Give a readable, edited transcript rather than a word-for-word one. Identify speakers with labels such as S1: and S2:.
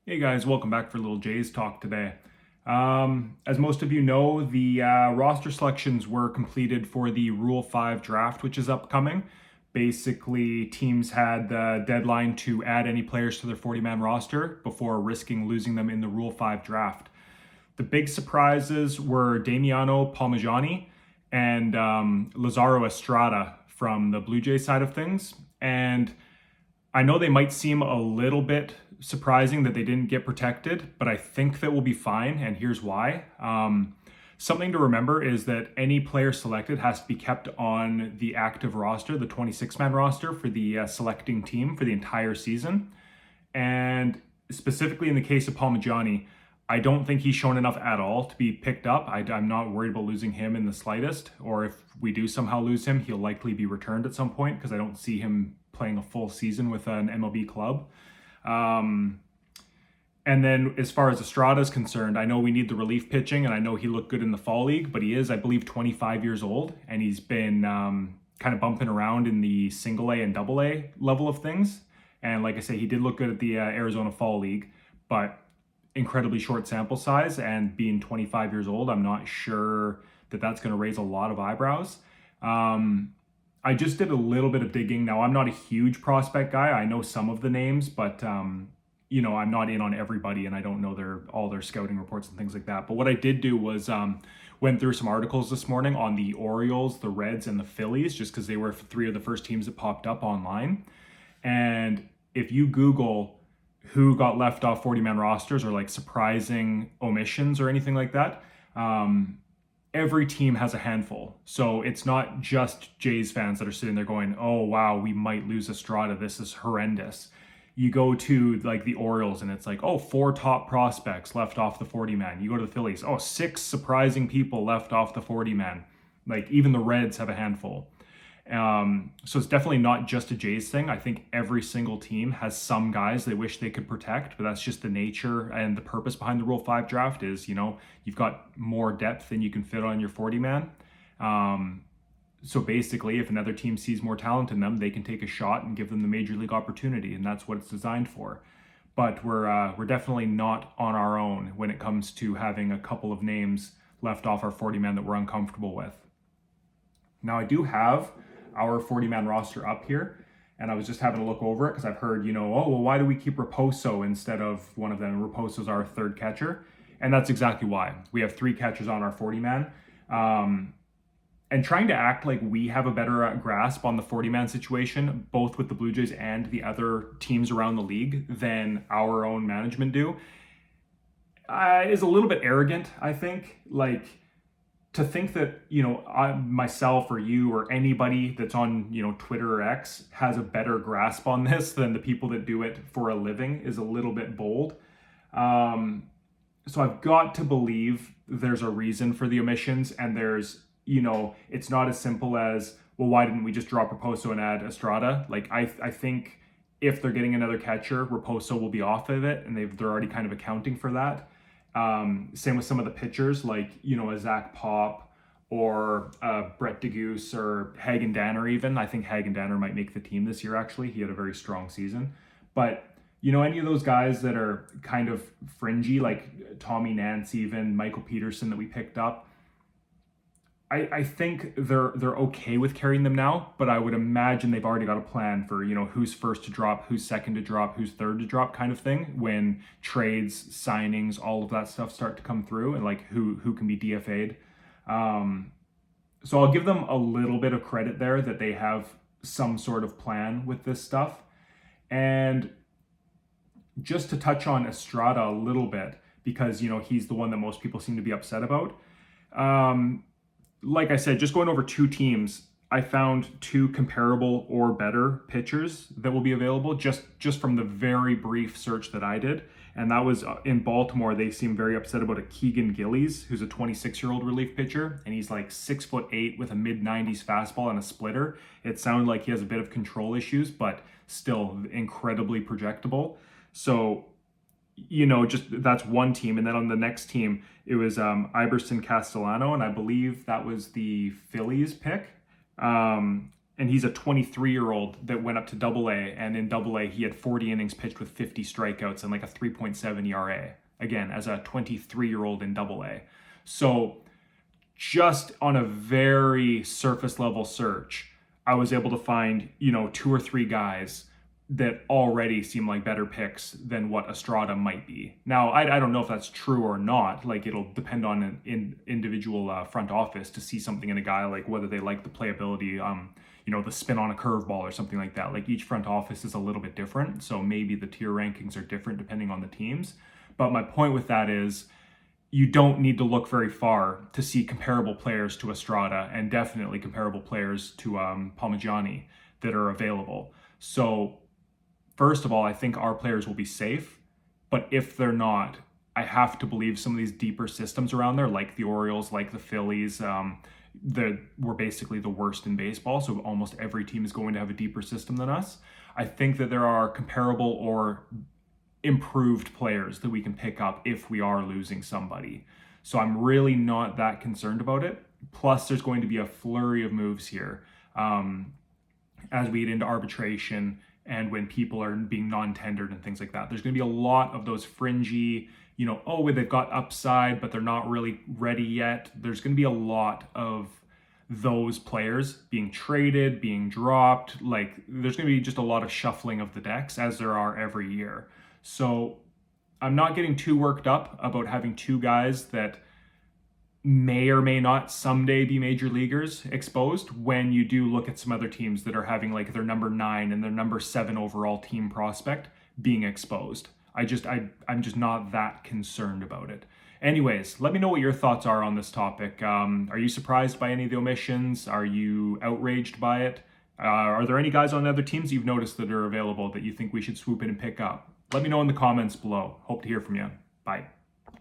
S1: Hey guys, welcome back for a little Jays talk today. As most of you know, the roster selections were completed for the Rule 5 draft, which is upcoming. Basically, teams had the deadline to add any players to their 40-man roster before risking losing them in the Rule 5 draft. The big surprises were Damiano, Palmegiani, and Lazaro, Estrada from the Blue Jays side of things. And I know they might seem a little bit surprising that they didn't get protected, but I think that will be fine, and here's why. Something to remember is that any player selected has to be kept on the active roster, the 26-man roster for the selecting team for the entire season. And specifically in the case of Palmegiani, I don't think he's shown enough at all to be picked up. I'm not worried about losing him in the slightest, or if we do somehow lose him, he'll likely be returned at some point because I don't see him playing a full season with an MLB club. And then as far as Estrada is concerned, I know we need the relief pitching, and I know he looked good in the fall league, but he is, I believe, 25 years old, and he's been kind of bumping around in the single A and double A level of things. And like I say, he did look good at the Arizona Fall League, but incredibly short sample size, and being 25 years old, I'm not sure that that's going to raise a lot of eyebrows. I just did a little bit of digging. Now, I'm not a huge prospect guy. I know some of the names, but I'm not in on everybody, and I don't know all their scouting reports and things like that. But what I did do was went through some articles this morning on the Orioles, the Reds, and the Phillies, just because they were three of the first teams that popped up online. And if you Google who got left off 40-man rosters or like surprising omissions or anything like that, every team has a handful. So it's not just Jays fans that are sitting there going, oh, wow, we might lose Estrada. This is horrendous. You go to like the Orioles and it's like, oh, 4 top prospects left off the 40-man. You go to the Phillies, oh, 6 surprising people left off the 40-man. Like even the Reds have a handful. So it's definitely not just a Jays thing. I think every single team has some guys they wish they could protect, but that's just the nature and the purpose behind the Rule 5 draft is, you've got more depth than you can fit on your 40-man. So basically, if another team sees more talent in them, they can take a shot and give them the major league opportunity, and that's what it's designed for. But we're definitely not on our own when it comes to having a couple of names left off our 40-man that we're uncomfortable with. Now, I do have our 40-man roster up here, and I was just having a look over it because I've heard, oh, well, why do we keep Raposo instead of one of them? Raposo's our third catcher, and that's exactly why. We have 3 catchers on our 40-man. And trying to act like we have a better grasp on the 40-man situation, both with the Blue Jays and the other teams around the league than our own management do, is a little bit arrogant, I think. Like, to think that, myself or you or anybody that's on, Twitter or X has a better grasp on this than the people that do it for a living is a little bit bold. So I've got to believe there's a reason for the omissions, and there's, it's not as simple as, well, why didn't we just drop Raposo and add Estrada? Like, I think if they're getting another catcher, Raposo will be off of it, and they're already kind of accounting for that. Same with some of the pitchers, like, a Zach Pop or Brett DeGoose or Hagen Danner even. I think Hagen Danner might make the team this year, actually. He had a very strong season. But, any of those guys that are kind of fringy, like Tommy Nance even, Michael Peterson that we picked up, I think they're okay with carrying them now, but I would imagine they've already got a plan for, who's first to drop, who's second to drop, who's third to drop kind of thing when trades, signings, all of that stuff start to come through, and like who can be DFA'd. So I'll give them a little bit of credit there that they have some sort of plan with this stuff. And just to touch on Estrada a little bit, because, he's the one that most people seem to be upset about. Like I said, just going over 2 teams, I found 2 comparable or better pitchers that will be available just from the very brief search that I did. And that was in Baltimore. They seem very upset about a Keegan Gillies, who's a 26-year-old relief pitcher, and he's like 6'8" with a mid-90s fastball and a splitter. It sounded like he has a bit of control issues, but still incredibly projectable. So, just that's one team. And then on the next team, it was Iverson Castellano, and I believe that was the Phillies pick. And he's a 23-year-old that went up to Double A, and in Double A he had 40 innings pitched with 50 strikeouts and like a 3.7 ERA. Again, as a 23-year-old in Double A. So just on a very surface level search, I was able to find, 2 or 3 guys that already seem like better picks than what Estrada might be. Now, I don't know if that's true or not. Like, it'll depend on an individual front office to see something in a guy, like whether they like the playability, the spin on a curveball or something like that. Like, each front office is a little bit different, so maybe the tier rankings are different depending on the teams. But my point with that is, you don't need to look very far to see comparable players to Estrada, and definitely comparable players to Palmegiani that are available. So first of all, I think our players will be safe, but if they're not, I have to believe some of these deeper systems around there, like the Orioles, like the Phillies, we're basically the worst in baseball, so almost every team is going to have a deeper system than us. I think that there are comparable or improved players that we can pick up if we are losing somebody. So I'm really not that concerned about it. Plus, there's going to be a flurry of moves here as we get into arbitration and when people are being non-tendered and things like that. There's going to be a lot of those fringy, they've got upside, but they're not really ready yet. There's going to be a lot of those players being traded, being dropped. Like, there's going to be just a lot of shuffling of the decks, as there are every year. So I'm not getting too worked up about having 2 guys that may or may not someday be major leaguers exposed, when you do look at some other teams that are having like their number 9 and their number 7 overall team prospect being exposed. I'm just not that concerned about it. Anyways, let me know what your thoughts are on this topic. Are you surprised by any of the omissions? Are you outraged by it? Are there any guys on other teams you've noticed that are available that you think we should swoop in and pick up? Let me know in the comments below. Hope to hear from you. Bye.